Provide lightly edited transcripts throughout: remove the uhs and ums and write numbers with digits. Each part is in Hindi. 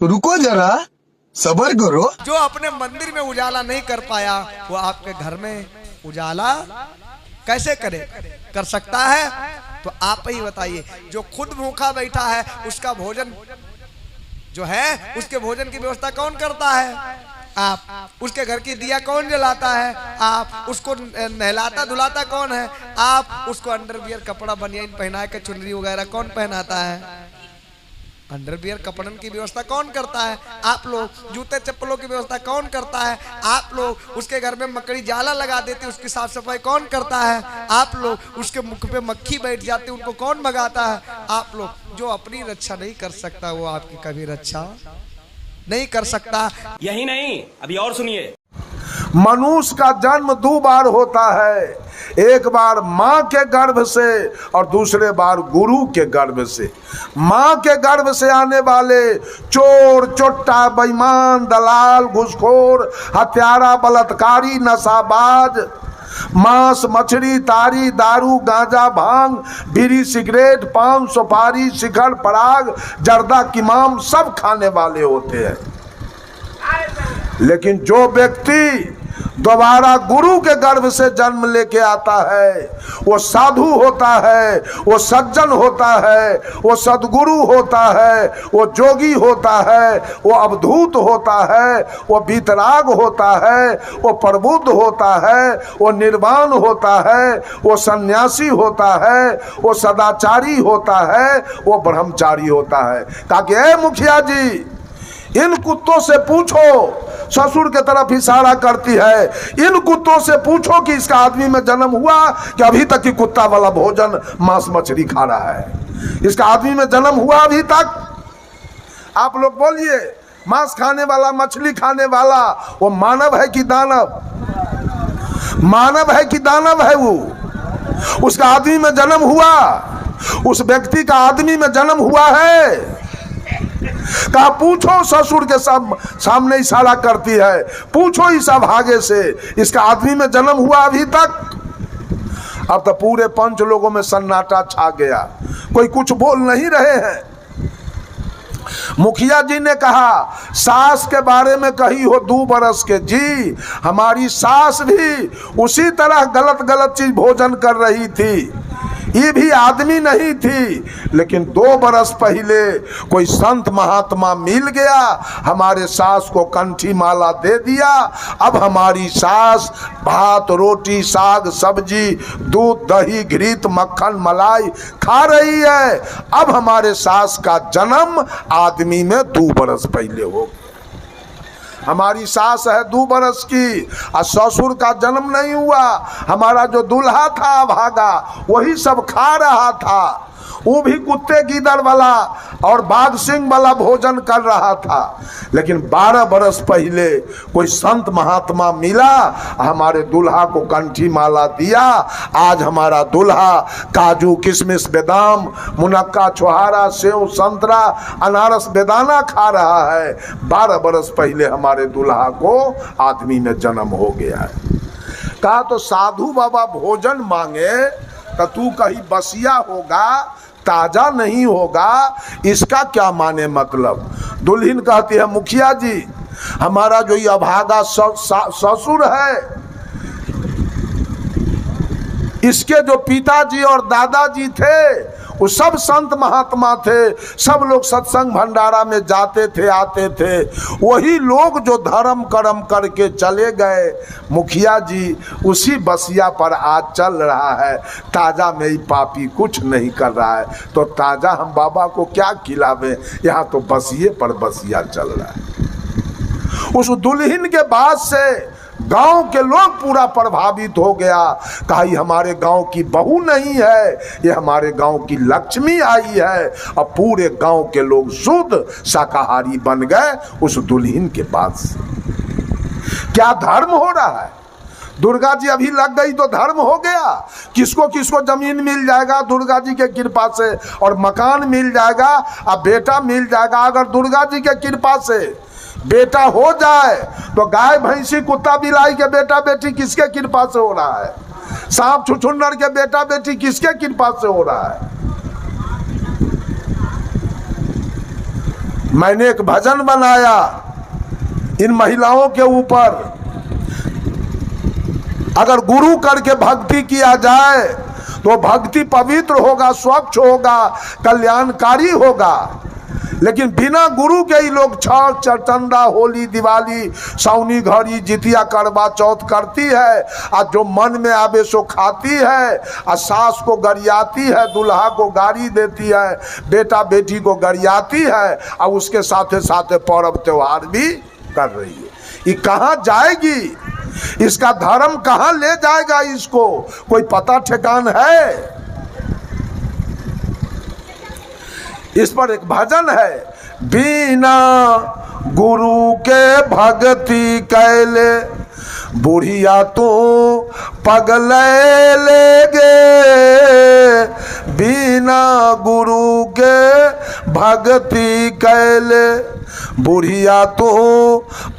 रुको जरा, सब्र करो। जो अपने मंदिर में उजाला नहीं कर पाया वो आपके घर में उजाला कैसे करे, कर सकता है? तो आप ही बताइए। जो खुद भूखा बैठा है उसका भोजन जो है, उसके भोजन की व्यवस्था कौन करता है? आप। उसके घर की दिया कौन जलाता है? आप। उसको नहलाता धुलाता कौन है? आप। उसको अंडरवियर कपड़ा बनियान पहना के चुनरी वगैरह कौन पहनाता है? अंडरवियर कपड़न की व्यवस्था कौन करता है? आप लोग। जूते चप्पलों की व्यवस्था कौन करता है? आप लोग। उसके घर में मकड़ी जाला लगा देती, उसकी साफ सफाई कौन करता है? आप लोग। उसके मुख पे मक्खी बैठ जाती, उनको कौन भगाता है? आप लोग। जो अपनी रक्षा नहीं कर सकता वो आपकी कभी रक्षा नहीं कर सकता। यही नहीं, अभी और सुनिए। मनुष्य का जन्म दो बार होता है, एक बार माँ के गर्भ से और दूसरे बार गुरु के गर्भ से। माँ के गर्भ से आने वाले चोर चोट्टा बेईमान दलाल घूसखोर हत्यारा बलात्कारी नशाबाज मांस मछली तारी दारू गांजा भांग बीड़ी सिगरेट पान सुपारी शिखर पराग जर्दा किमाम सब खाने वाले होते हैं। लेकिन जो व्यक्ति दोबारा गुरु के गर्भ से जन्म लेके आता है वो साधु होता है, वो सज्जन होता है, वो सद्गुरु होता है, वो जोगी होता है, वो अवधूत होता है, वो वीतराग होता है, वो प्रबुद्ध होता है, वो निर्वाण होता है, वो सन्यासी होता है, वो सदाचारी होता है, वो ब्रह्मचारी होता है। कहा कि ए मुखिया जी, इन कुत्तों से पूछो, ससुर के तरफ इशारा करती है, इन कुत्तों से पूछो कि इसका आदमी में जन्म हुआ कि अभी तक की कुत्ता वाला भोजन मांस मछली खा रहा है? इसका आदमी में जन्म हुआ अभी तक? आप लोग बोलिए, मांस खाने वाला मछली खाने वाला वो मानव है कि दानव? मानव है कि दानव है? वो उसका आदमी में जन्म हुआ? उस व्यक्ति का आदमी में जन्म हुआ है? कहा पूछो, ससुर के सब सामने इशारा करती है, पूछो इस अभागे से इसका आदमी में जन्म हुआ अभी तक? अब तो पूरे पंच लोगों में सन्नाटा छा गया, कोई कुछ बोल नहीं रहे हैं। मुखिया जी ने कहा सास के बारे में कही हो 2 बरस के। जी, हमारी सास भी उसी तरह गलत गलत चीज भोजन कर रही थी, ये भी आदमी नहीं थी। लेकिन 2 बरस पहले कोई संत महात्मा मिल गया, हमारे सास को कंठी माला दे दिया। अब हमारी सास भात रोटी साग सब्जी दूध दही घृत मक्खन मलाई खा रही है। अब हमारे सास का जन्म आदमी में 2 बरस पहले हो गया। हमारी सास है 2 बरस की और ससुर का जन्म नहीं हुआ। हमारा जो दूल्हा था भागा वही सब खा रहा था, वो भी कुत्ते गीदड़ वाला और बाघ सिंह वाला भोजन कर रहा था। लेकिन 12 बरस पहले कोई संत महात्मा मिला, हमारे दूल्हा को कंठी माला दिया। आज हमारा दूल्हा काजू किशमिश बादाम मुनक्का छुहारा सेव संतरा अनारस बेदाना खा रहा है। 12 बरस पहले हमारे दूल्हा को आदमी में जन्म हो गया है। कहा तो साधु बाबा भोजन मांगे तो तू कहीं बसिया होगा, ताजा नहीं होगा, इसका क्या माने मतलब? दुल्हन कहती है मुखिया जी, हमारा जो ये अभागा ससुर है, इसके जो पिताजी और दादाजी थे वो सब संत महात्मा थे, सब लोग सत्संग भंडारा में जाते थे आते थे। वही लोग जो धर्म कर्म करके चले गए, मुखिया जी उसी बसिया पर आज चल रहा है। ताजा में ही पापी कुछ नहीं कर रहा है, तो ताजा हम बाबा को क्या खिलावे? यहाँ तो बसिए पर बसिया चल रहा है। उस दुल्हन के बाद से गांव के लोग पूरा प्रभावित हो गया। कहा ये हमारे गांव की बहू नहीं है, ये हमारे गांव की लक्ष्मी आई है। अब पूरे गांव के लोग शुद्ध शाकाहारी बन गए उस दुल्हन के बाद से। क्या धर्म हो रहा है? दुर्गा जी अभी लग गई तो धर्म हो गया। किसको किसको जमीन मिल जाएगा दुर्गा जी के कृपा से, और मकान मिल जाएगा, अब बेटा मिल जाएगा। अगर दुर्गा जी के कृपा से बेटा हो जाए तो गाय भैंसी कुत्ता बिलाई के बेटा बेटी किसके कृपा से हो रहा है? सांप छुछुन्नर के बेटा बेटी किसके कृपा से हो रहा है? मैंने एक भजन बनाया इन महिलाओं के ऊपर। अगर गुरु करके भक्ति किया जाए तो भक्ति पवित्र होगा, स्वच्छ होगा, कल्याणकारी होगा। लेकिन बिना गुरु के ही लोग छठ, चटंडा, होली, दिवाली, सावनी, घड़ी, जितिया, करवा चौथ करती है। और जो मन में आवे सो खाती है। और सास को गरियाती है, दूल्हा को गाड़ी देती है, बेटा बेटी को गरियाती है, और उसके साथे साथे पर्व त्योहार भी कर रही है। ये कहाँ जाएगी? इसका धर्म कहाँ ले जाएगा इसको? कोई पता ठिकान है? इस पर एक भजन है, बिना गुरु के भक्ति कैले बुढ़िया तू पगले लेगे। बिना गुरु के भक्ति कैले बुढ़िया तू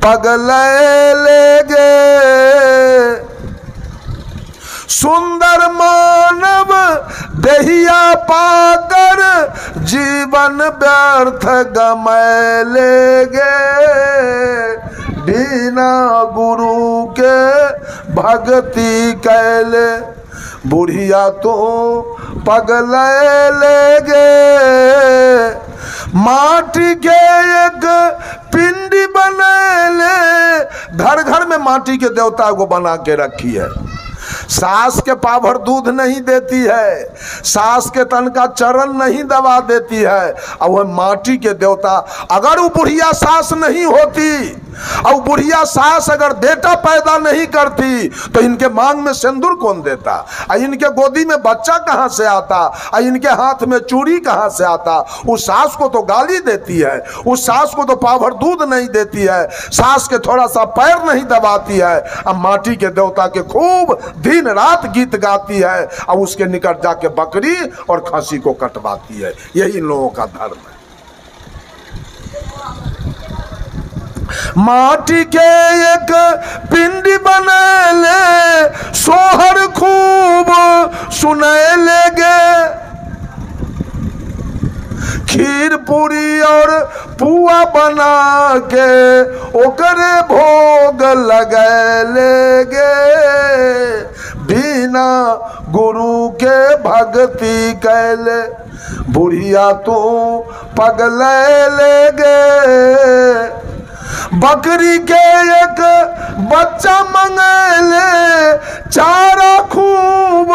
पगले लेगे। सुंदर मानव देहिया पाकर जीवन व्यर्थ गमै लेगे। बिना गुरु के भक्ति कैले बुढ़िया तो पगले लेगे। माटी के एक पिंडी बनेले, घर घर में माटी के देवता को बना के रखी है। सास के पाभर दूध नहीं देती है, सास के तन का चरण नहीं दबा देती है। और वह माटी के देवता, अगर वो बुढ़िया सास नहीं होती और बुढ़िया सास अगर बेटा पैदा नहीं करती तो इनके मांग में सिंदूर कौन देता? और इनके गोदी में बच्चा कहाँ से आता? और इनके हाथ में चूड़ी कहाँ से आता? उस सास को तो गाली देती है, उस सास को तो पाभर दूध नहीं देती है, सास के थोड़ा सा पैर नहीं दबाती है। अब माटी के देवता के खूब दिन रात गीत गाती है और उसके निकट जाके बकरी और खसी को कटवाती है। यही इन लोगों का धर्म है। माटी के एक पिंडी बनेले, सोहर खूब सुने लेगे। खीर पूरी और पुआ बना के ओकरे भोग लगे लेगे। बिना गुरु के भक्ति कैले बुढ़िया तू पगले लेगे। बकरी के एक बच्चा मंगेले, चारा खूब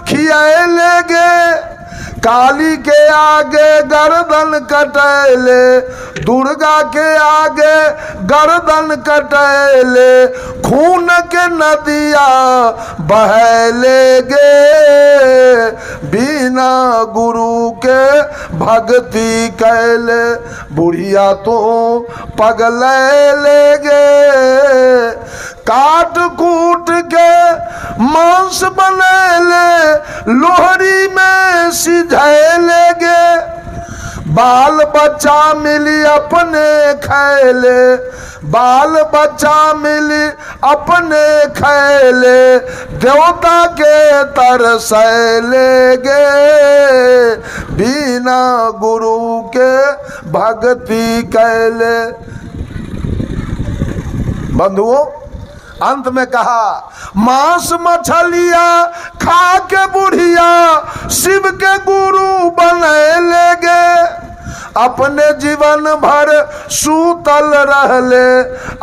खियाए लेगे। काली के आगे गर्दन कटैले, दुर्गा के आगे गर्दन कटैले। खून के नदिया बहलेगे। बिना गुरु के भक्ति कैले बुढ़िया तो पगले लेगे। काट कूट के मांस बनेले, लोहरी में सिझाए लेगे। बाल बच्चा मिली अपने खैले, बाल बच्चा मिली अपने खैले। देवता के तरसै लेगे। बिना गुरु के भक्ति कैले। बंधुओं, अंत में कहा, मांस मछलिया खा के बुढ़िया शिव के गुरु बने लेगे। अपने जीवन भर सूतल रहले,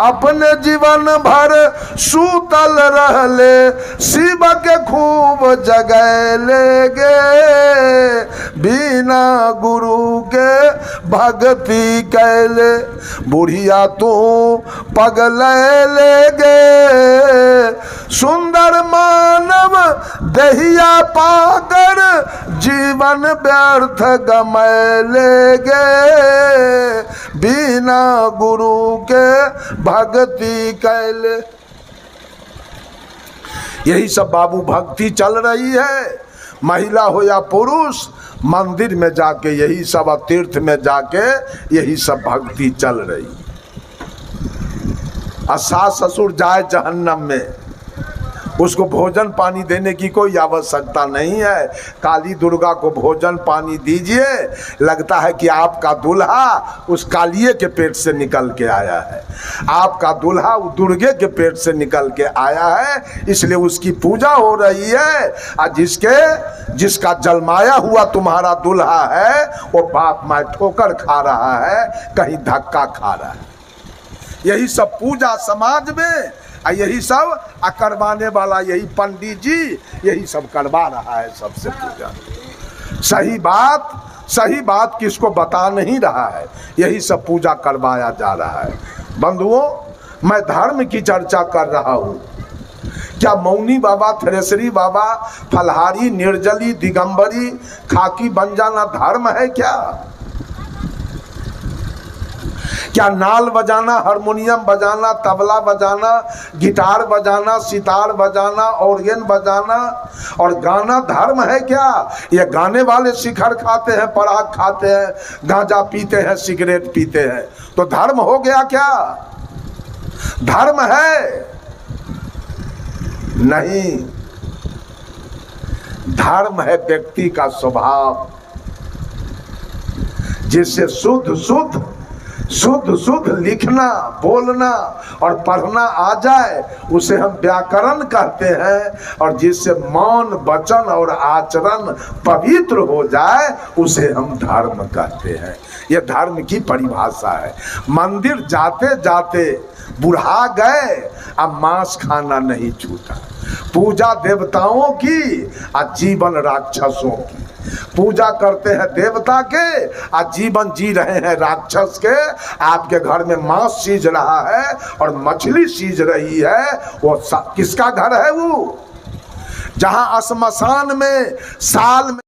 अपने जीवन भर सूतल रहले। शिव के खूब जगै लेगे। बिना गुरु के भक्ति कैले बुढ़िया तू पगले लेगे। सुंदर मानव दहिया पाकर जीवन व्यर्थ गमै लेगे। बिना गुरु के भक्ति कैले। यही सब बाबू भक्ति चल रही है। महिला हो या पुरुष, मंदिर में जाके यही सब, तीर्थ में जाके यही सब भक्ति चल रही। और सास ससुर जाए जहन्नम में, उसको भोजन पानी देने की कोई आवश्यकता नहीं है। काली दुर्गा को भोजन पानी दीजिए, लगता है कि आपका दूल्हा उस कालिये के पेट से निकल के आया है, आपका दूल्हा उस दुर्गे के पेट से निकल के आया है, इसलिए उसकी पूजा हो रही है। और जिसका जलमाया हुआ तुम्हारा दूल्हा है वो बाप माँ ठोकर खा रहा है, कहीं धक्का खा रहा है। यही सब पूजा समाज में, यही सब करवाने वाला यही पंडित जी यही सब करवा रहा है सबसे पूजा। सही बात किसको बता नहीं रहा है, यही सब पूजा करवाया जा रहा है। बंधुओं, मैं धर्म की चर्चा कर रहा हूँ। क्या मौनी बाबा, थ्रेसरी बाबा, फलहारी, निर्जली, दिगंबरी, खाकी बन जाना धर्म है क्या? क्या नाल बजाना, हारमोनियम बजाना, तबला बजाना, गिटार बजाना, सितार बजाना, ऑर्गन बजाना और गाना धर्म है क्या? ये गाने वाले शिखर खाते हैं, पराग खाते हैं, गांजा पीते हैं, सिगरेट पीते हैं, तो धर्म हो गया क्या? धर्म है नहीं। धर्म है व्यक्ति का स्वभाव, जिससे शुद्ध लिखना, बोलना और पढ़ना आ जाए उसे हम व्याकरण कहते हैं, और जिससे मौन, वचन और आचरण पवित्र हो जाए उसे हम धर्म कहते हैं। यह धर्म की परिभाषा है। मंदिर जाते जाते बुढ़ा गए, अब मांस खाना नहीं छूटा। पूजा देवताओं की और जीवन राक्षसों की। पूजा करते हैं देवता के और जीवन जी रहे हैं राक्षस के। आपके घर में मांस सीज रहा है और मछली सीज रही है, वो किसका घर है? वो जहां श्मशान में साल में